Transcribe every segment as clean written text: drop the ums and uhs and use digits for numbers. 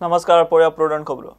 नमस्कार, पळया प्रुडंट खबरो।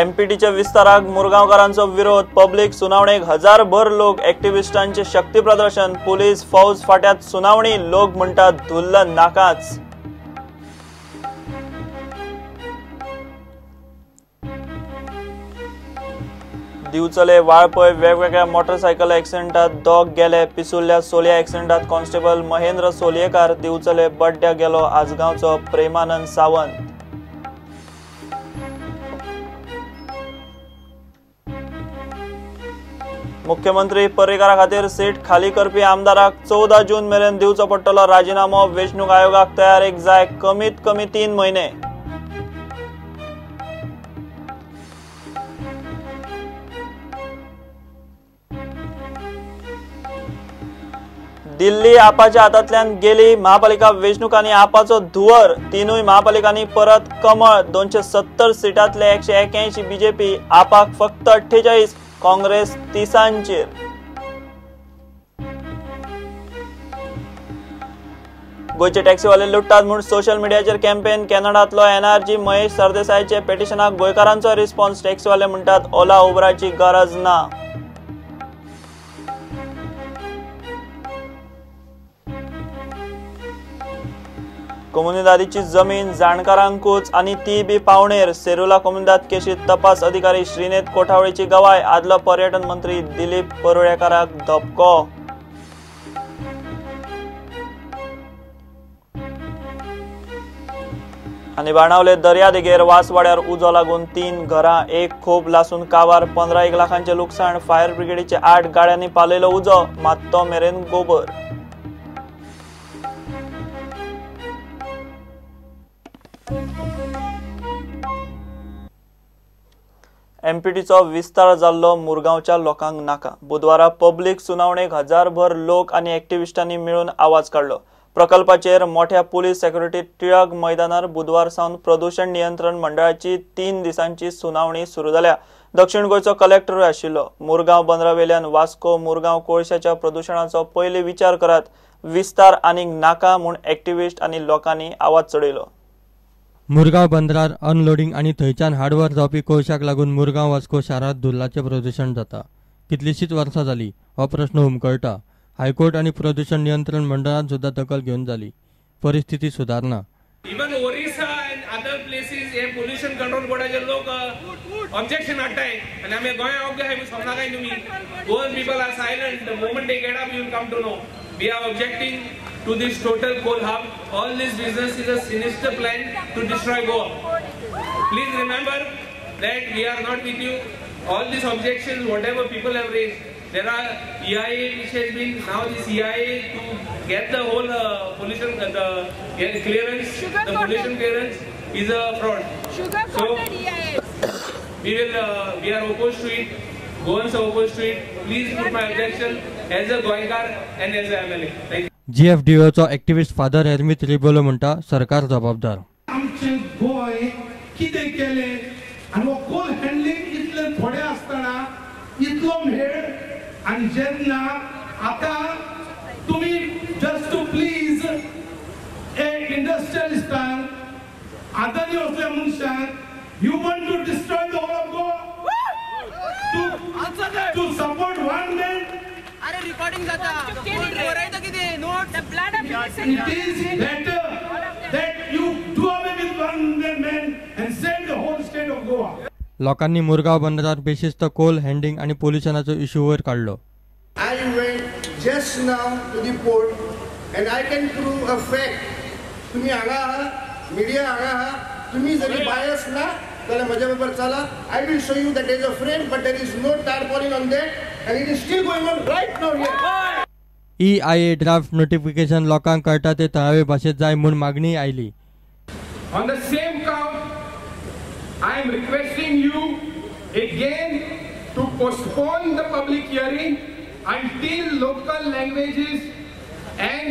एमपीटीच्या विस्ताराक मुरगांवकारांचो विरोध, पब्लिक सुनावणेक हजारभर लोक, एक्टिविस्टांचे शक्ती प्रदर्शन, पुलीस फौज फाट्यात सुनावणी, लोक म्हणतात धुल्ल नाकाच। दिवचले वाळपय वेगवेगळ्या मोटरसायकल एक्सिडेंटात दोग गेले, पिसुल्ल्या सोलिया एक्सिडेंटात कॉन्स्टेबल महेंद्र सोलयेकार दिवचले बड्ड्या गेलो आजगावचो प्रेमानंद सावंत। मुख्यमंत्री पर्रीकारा खातीर सीट खाली करपी आमदाराक 14 जून मेरेन दिवचो पडटलो राजीनामो, वेंचणूक आयोगाक तयारेक जाय कमीत कमी 3 म्हयने। दिल्ली आपाच्या हातांतल्यान गेली, महापालिका वेंचणुकांनी आपाचो धुवर, तीनूय महापालिकांनी परत कमळ, 270 सीटांतले 181 बीजेपी, आपाक फक्त 48, काँग्रेस 30 गोयचे टॅक्सीवाले लुटतात म्हूण सोशल मीडियाचेर कॅम्पेन, कॅनडांतलो एनआरजी महेश सरदेसायचे पेटिशनाक गोंयकारांचो रिस्पॉन्स, टॅक्सीवाले म्हणटात ओला उबराची गरज ना। कोमुनिदादीची जमीन जाणकारांकूच आनी ती बी पावणेर, सेरुला कोमुनिदाद केशीत तपास अधिकारी श्रीनेत कोठावळेची गवाय, आदलो पर्यटन मंत्री दिलीप परुळेकाराक धपको। आनी बाणावले दर्यादेगेर वासवाड्यार उजो लागून 3 घरां, 1 खोप लासून काबार, 15 लाखांचे लुकसाण, फायर ब्रिगेडीचे 8 गाड्यांनी पालयलो उजो, मात तो मेरेन गोबर। एमपीटीचो विस्तार जाल्लो मुरगांवच्या लोकांक नाका। बुधवारा पब्लिक सुनावणेक हजारभर लोक आनी एक्टिविस्टांनी मेळून आवाज काडलो। प्रकल्पाचेर मोठ्या पुलीस सेक्युरिटी टिळक मैदानार बुधवार सावन प्रदूषण नियंत्रण मंडळाची 3 दिसांची सुनावणी सुरू जाल्या। दक्षिण गोंयचो कलेक्टरूय आशिल्लो। मुरगांव बंदरावेल्यान वास्को मुरगांव कोळशाच्या प्रदूषणाचो पयली विचार करात, विस्तार आनीक नाका म्हूण एक्टिविस्ट आनी लोकांनी आवाज चडयलो। मुरगांव बंदरार अनलोडिंग आणि थंयच्यान हार्डवर जावपी कोळशाक लागून मुरगांव वास्को शारात धुल्लाचे प्रदूषण जाता। कितलीशीच वर्सां जाली हो प्रश्न उमकळटा। हायकोर्ट आणि प्रदूषण नियंत्रण मंडळान सुद्धा दखल घेवन जाली, परिस्थिती सुधारना। Even Orissa end other places हे पोल्यूशन कंट्रोल बोर्डाचे लोक ऑब्जेक्शन हाडटाय आनी आमी गोंया ओके आमी समजा काय तुमी Goan people are silent the moment they get up you will come to know we are objecting to this total coal hub. All this business is a sinister plan to destroy Goa. Please remember that we are not with you. All these objections, whatever people have raised, there are EIA which has been now this EIA to get the whole pollution, the clearance, the pollution clearance is a fraud. So we are opposed to it. Goans are opposed to it. Please put my objection as a Goankar and as a MLA. Thank you. GFDOचो activist father हेरमीत रिबोलो म्हणटा सरकार जबाबदार। आमचे गोय कितें केले आनी वो कोल हँडलिंग इतले थोडे आसतना इतलो मेळ आनी जेन्ना आतां तुमी जस्ट टू प्लीज ए इंडस्ट्रियलिस्टान आदानी असल्या मनशाक you want to destroy the whole of Goa to support one man. अरे रिकॉर्डिंग जाता बोरायता किती note the blood of it is better that you do away with one man and save the whole state of Goa. लोकांनी मुरगांव बंदरार बेशिस्त Coal handing आणि पोल्युशनाचो issue वयर काढलो। I went just now to the port and I can prove a fact. तुम्ही हांगा media हांगा तुम्ही जरी बायस ना जाल्यार माझ्या बरोबर चला। I will show you that there is a frame but there is no tarpaulin on that and it is still going on right now here. EIA draft notification लोकांक कळटा ते थळावे भाषेत जाय म्हूण मागणी oily. On the same count, I am requesting you again to postpone the public hearing until local languages and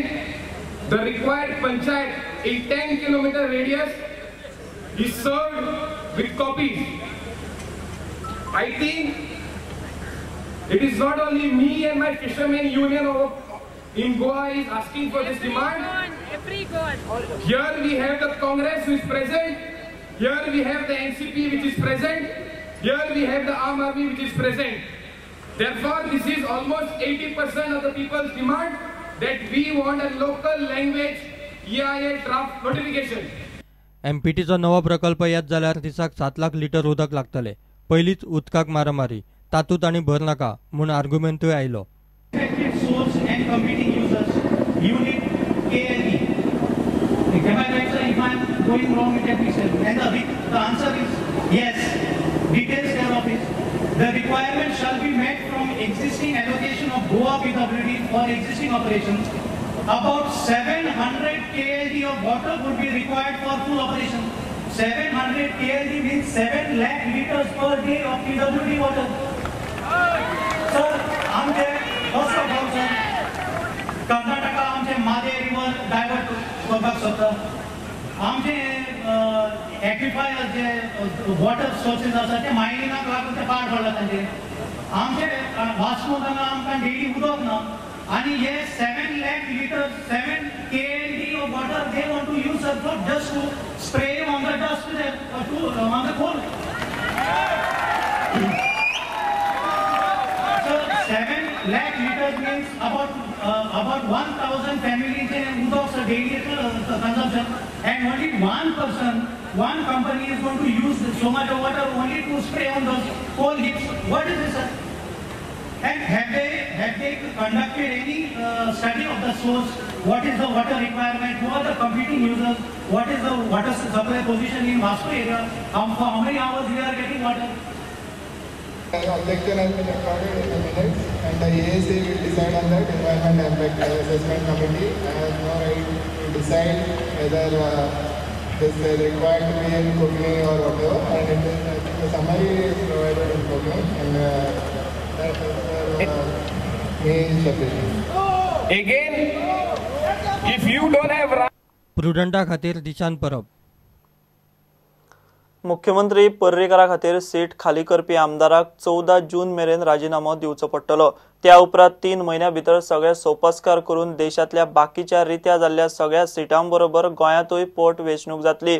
the required panchayat in 10-kilometer radius is served with copies. I think it is not only me and my fishermen union in Goa is asking for this demand. Every God. Here we have the Congress who is present. Here we have the NCP which is present. Here we have the Aam Aadmi which is present. Therefore, this is almost 80% of the people's demand that we want a local language EIA draft notification. MPTचो नवो प्रकल्प येत जाल्यार दिसाक 7 lakh litre उदक लागतले. पहिलीच उदकाक मारामारी तातूंत आनी भर नाका म्हूण आर्ग्युमेंटूय आयलो. Source and competing users, unit KLE. Am I right, sir? If I am going wrong with that, please tell me. And the answer is yes. Details thereof is the requirement shall be met from existing allocation of Goa PWD for existing operations. About 700 KLD of water would be required for full operation. 700 KLD means 7 lakh liters per day of PWD water. Sir, आमचे first of all, sir, Karnataka आमचे मादे river divert करपाक सोदता. आमचे एक्विफायर जे water sources आसा ते मायनिंगाक लागून ते पाड पडला तांचे. आमचे वास्को गंगा आमकां डेली उदक ना आणि हे 7 lakh liters 7 KLD of water they want to use just to spray on the dust on the coal. So 7 lakh liters means about 1,000 families in udok's daily consumption, and only one person, one company is going to use so much of water only to spray on those coal heaps. What is this, sir? And have they conducted any study of the source? What is the water requirement? Who are the competing users? What is the water supply position in Vasco area? For how many hours we are getting water? Objection has been recorded in the minutes, and the EAC will decide on that. Environment Impact Assessment Committee has no right to decide whether this is required to be in Kogni or whatever. And it is, I think the summary is provided in Kogni, and that is me sufficient. Again, if you don't have प्रुडंटा खातीर दिशान परब. मुख्यमंत्री पर्रीकारा खातीर seat खाली करपी आमदाराक 14 जून मेरेन राजीनामो दिवचो पडटलो. त्या उपरांत 3 म्हयन्या भितर सगळे सोपस्कार करून देशातल्या बाकीच्या रित्या जाल्ल्या सगळ्या सीटांबरोबर गोंयांतूय पोट वेंचणूक जातली.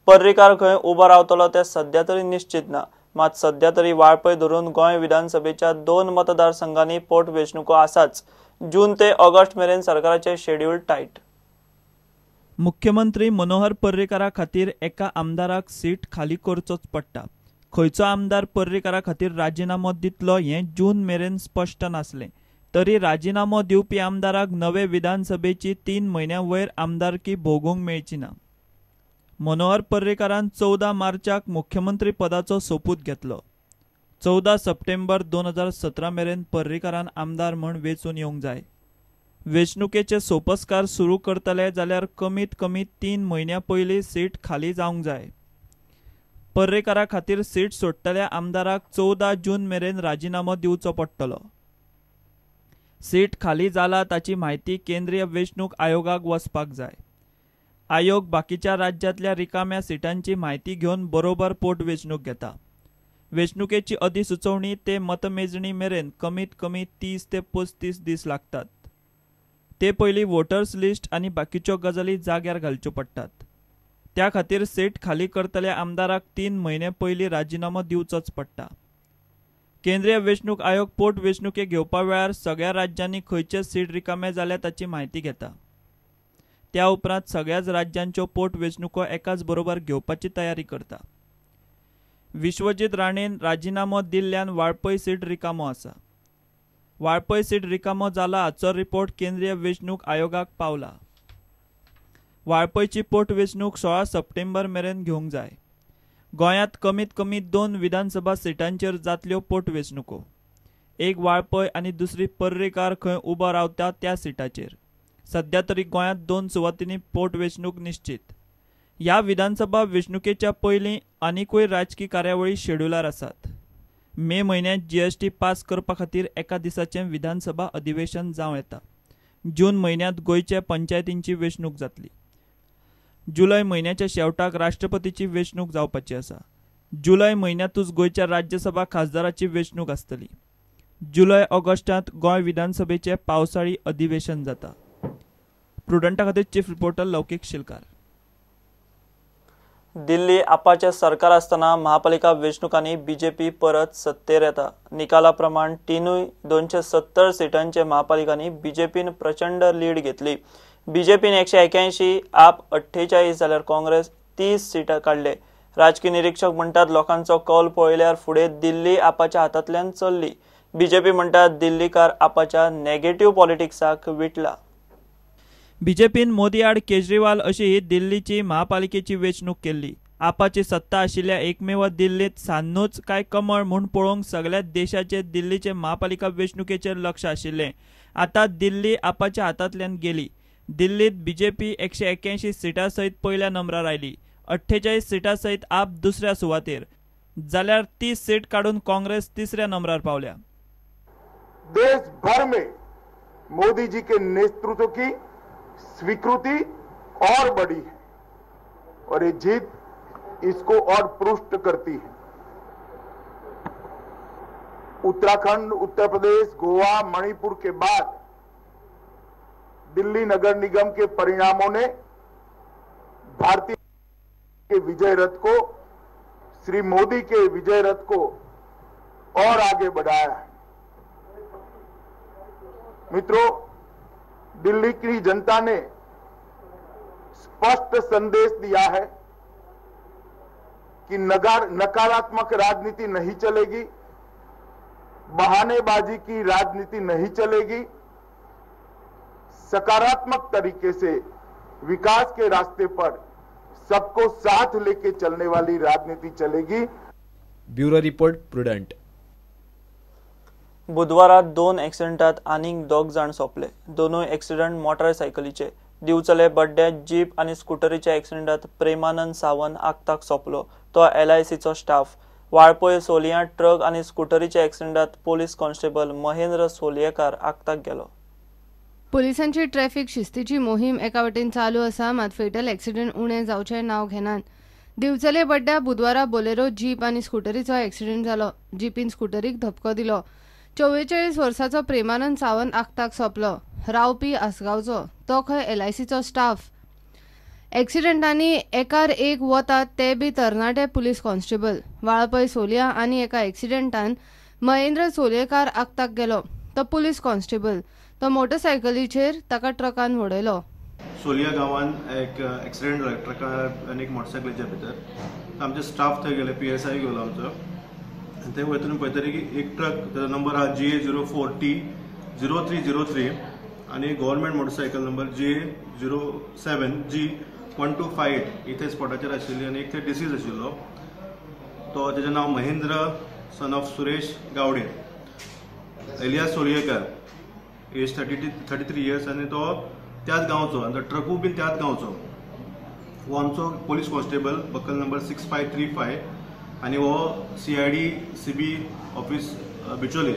पर्रीकार खंय उबो रावतलो ते सध्या तरी निश्चित ना. मात सध्या तरी वाळपय धरून गोंय विधानसभेच्या 2 मतदारसंघांनी पोट वेंचणुको आसाच. जून ते ऑगस्ट मेरेन सरकाराचे शेड्यूल टायट. मुख्यमंत्री मनोहर पर्रीकारा खातीर एका आमदाराक सीट खाली करचोच पडटा. खंयचो आमदार पर्रीकारा खातीर राजीनामो दितलो हें जून मेरेन स्पश्ट नासलें. तरी राजीनामो दिवपी आमदाराक नवे विधानसभेची 3 म्हयन्यां वयर आमदारकी भोगूंक मेळची ना. मनोहर पर्रीकारान 14 मार्चाक मुख्यमंत्री पदाचो सोपूत घेतलो. 14 सप्टेंबर 2017 मेरेन पर्रीकारान आमदार म्हूण वेंचून येवंक जाय. वेंचणुकेचे सोपस्कार सुरू करतले जाल्यार कमीत कमी 3 म्हयन्यां पयलीं सीट खाली जावंक जाय. पर्रीकारा खातीर सीट सोडटल्या आमदाराक 14 जून मेरेन राजीनामो दिवचो पडटलो. सीट खाली जाला ताची म्हायती केंद्रीय वेंचणूक आयोगाक वचपाक जाय. आयोग बाकीच्या राज्यांतल्या रिकाम्या सीटांची म्हायती घेवन बरोबर पोट वेंचणूक घेता. वेंचणुकेची अधिसुचोवणी ते मतमेजणी मेरेन कमीत कमी 30 ते 35 दीस लागतात. ते पयलीं वोटर्स लिस्ट आनी बाकीच्यो गजाली जाग्यार घालच्यो पडटात. त्या खातीर सीट खाली करतल्या आमदाराक 3 म्हयने पयलीं राजीनामो दिवचोच पडटा. केंद्रीय वेंचणूक आयोग पोट वेंचणुके घेवपा वेळार सगळ्या राज्यांनी खंयचे सीट रिकामे जाल्या ताची म्हायती घेता. त्या उपरांत सगळ्याच राज्यांच्यो पोट वेंचणुको एकाच बरोबर घेवपाची तयारी करता. विश्वजीत राणेन राजीनामो दिल्ल्यान वाळपय सीट रिकामो आसा. वाळपय सीट रिकामो जाला हाचो रिपोर्ट केंद्रीय वेंचणूक आयोगाक पावला. वाळपयची पोट वेंचणूक 16 सप्टेंबर मेरेन घेवंक जाय. गोंयांत कमीत कमी 2 विधानसभा सीटांचेर जातल्यो पोट वेंचणुको. एक वाळपय आनी दुसरी पर्रीकार खंय उबो रावता त्या सीटाचेर. सध्या तरी गोंयांत 2 सुवातींनी पोट वेंचणूक निश्चित. ह्या विधानसभा वेंचणुकेच्या पयलीं आनीकूय राजकी कार्यावळी शेड्युलार आसात. मे म्हयन्यांत GST पास करपा खातीर एका दिसाचें विधानसभा अधिवेशन जावं येता. जून म्हयन्यांत गोंयचे पंचायतींची वेंचणूक जातली. जुलय म्हयन्याच्या शेवटाक राष्ट्रपतीची वेंचणूक जावपाची आसा. जुलय म्हयन्यांतूच गोंयच्या राज्यसभा खासदाराची वेंचणूक आसतली. जुलय ऑगस्टांत गोंय विधानसभेचें पावसाळी अधिवेशन जाता. प्रुडंटा खातीर चीफ रिपोर्टर लौकिक शिलकार. दिल्ली आपाचे सरकार असताना महापालिका वेंचणुकांनी बीजेपी परत सत्तेर येता. निकाला प्रमाण तीनूय 270 सिटांचे महापालिकांनी बीजेपीन प्रचंड लीड घेतली. बीजेपीन 181, आप 48 जाल्यार काँग्रेस 30 सीटां काडले. राजकीय निरीक्षक म्हणटात लोकांचो कौल पळयल्यार फुडें दिल्ली आपाच्या हातांतल्यान चल्ली. बीजेपी म्हणटात दिल्लीकार आपाच्या नेगेटिव्ह पॉलिटिक्साक विटला. बीजेपीन मोदी आड केजरीवाल अशी दिल्लीची महापालिकेची वेंचणूक केल्ली. आपाची सत्ता आशिल्ल्या एकमेव दिल्लीत सान्नूच काय कमळ म्हूण पळोवंक सगळ्या देशाचे दिल्लीचे महापालिका वेंचणुकेचेर लक्ष आशिल्लें. आतां दिल्ली आपाच्या हातांतल्यान गेली. दिल्लीत बीजेपी 181 सिटां सयत पयल्या नंबरार आयली. 48 सिटां सयत आप दुसऱ्या सुवातेर जाल्यार 30 सीट काडून काँग्रेस तिसऱ्या नंबरार पावल्या. देश भर में मोदी जी के नेतृत्व की स्वीकृति और बढ़ी है और ये जीत इसको और पुष्ट करती है. उत्तराखंड, उत्तर प्रदेश, गोवा, मणिपुर के बाद दिल्ली नगर निगम के परिणामों ने भारतीय के विजय रथ को, श्री मोदी के विजय रथ को और आगे बढ़ाया है. मित्रों, दिल्ली की जनता ने स्पष्ट संदेश दिया है कि नकारात्मक राजनीति नहीं चलेगी, बहानेबाजी की राजनीति नहीं चलेगी, सकारात्मक तरीके से विकास के रास्ते पर सबको साथ लेके चलने वाली राजनीति चलेगी. Bureau report Prudent. बुधवारात 2 एक्सिडेंटात आनीक 2 जाण सोंपले. दोनूय एक्सिडेंट मोटारसायकलीचे. दिवचले बड्ड्यात जीप आनी स्कूटरीच्या एक्सिडेंटात प्रेमानंद सावंत आगताक सोंपलो. तो LICचो स्टाफ. वाळपय सोलयां ट्रक आनी स्कूटरीच्या एक्सिडेंटात पोलीस कॉन्स्टेबल महेंद्र सोलयेकार आगताक गेलो. पुलिसांची ट्रॅफिक शिस्तीची मोहीम एका वटेन चालू आसा, मात फेटल एक्सिडेंट उणे जावचे नांव घेनात. दिवचले बड्ड्या बुधवारा बोलेरो जीप आनी स्कूटरीचो एक्सिडेंट जालो. जीपीन स्कूटरीक धपको दिलो. 44 वर्साचो प्रेमानंद सावंत आगताक सोंपलो. रावपी आसगांवचो. तो खंय LICचो स्टाफ. एक्सिडेंटांनी एकार एक वतात ते बी तरणाटे पुलीस कॉन्स्टेबल. वाळपय सोलया आनी एका एक्सिडेंटान महेंद्र सोलयेकार आगताक गेलो. तो पुलीस कॉन्स्टेबल. तो मोटरसायकलीचेर ताका ट्रकान वडयलो. सोलिया गांवान एक एक्सिडेंट जालो ट्रकार आनी एक मोटरसायकलीच्या भितर. आमचे स्टाफ थंय गेले, PSI गेलो आमचो. ते वयतून पळयतरी की एक ट्रक, ताचो नंबर हा JA04T 0303 आनी गव्हर्मेंट मोटरसायकल नंबर JA07G 1258 इथे स्पॉटाचेर आशिल्ली आनी एक थंय डिसीज आशिल्लो. तो तेजें नांव Mahendra son of Suresh Gawade alias Solyekar, age 33 years आनी तो त्याच गांवचो आनी तो ट्रकूय बीन त्याच गांवचो. हो आमचो पोलीस कॉन्स्टेबल बकल नंबर 6535 आनी हो CID CB ऑफिस बिचोले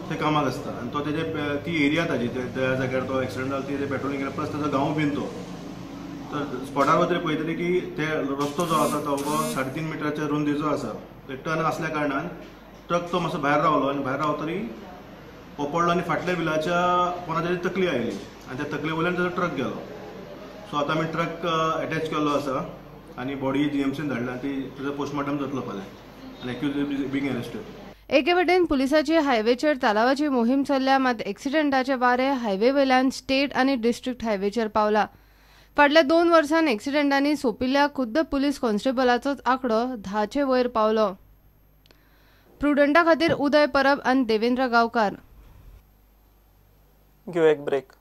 थंय कामाक आसता. आनी तो तेजे ती एरिया ताजी त्या जाग्यार तो एक्सिडेंट जालो ती पेट्रोलिंग केला, प्लस ताचो गांव बीन तो. तर स्पॉटार वतरी पळयतली की ते रस्तो जो आसा तो 3.5 मिटराच्या रुंदीचो आसा. टर्न आसल्या कारणान ट्रक तो मातसो भायर रावलो आनी भायर रावतरी पडलो आनी फाटल्या बिलाच्या कोणाची तकली आयली आनी त्या तकले वयल्यान ताचो ट्रक गेलो. सो आतां आमी ट्रक अटॅच केल्लो आसा आनी बॉडी GMCन धाडल्या. ती ताचो पोस्टमॉर्टम जातलो फाल्यां आनी एक्युज बींग अरेस्टेड. एके वटेन पुलिसाची हायवेचेर तालावाची मोहीम चल्ल्या, मात एक्सिडेंटाचे वारे हायवे वयल्यान स्टेट आनी डिस्ट्रिक्ट हायवेचेर पावला. फाटल्या 2 वर्सांत एक्सिडेंटांनी सोंपिल्ल्या खुद्द पुलीस कॉन्स्टेबलाचोच आंकडो 10चे वयर पावलो. प्रुडंटा खातीर उदय परब आनी देवेंद्र गांवकार. घेऊ एक ब्रेक.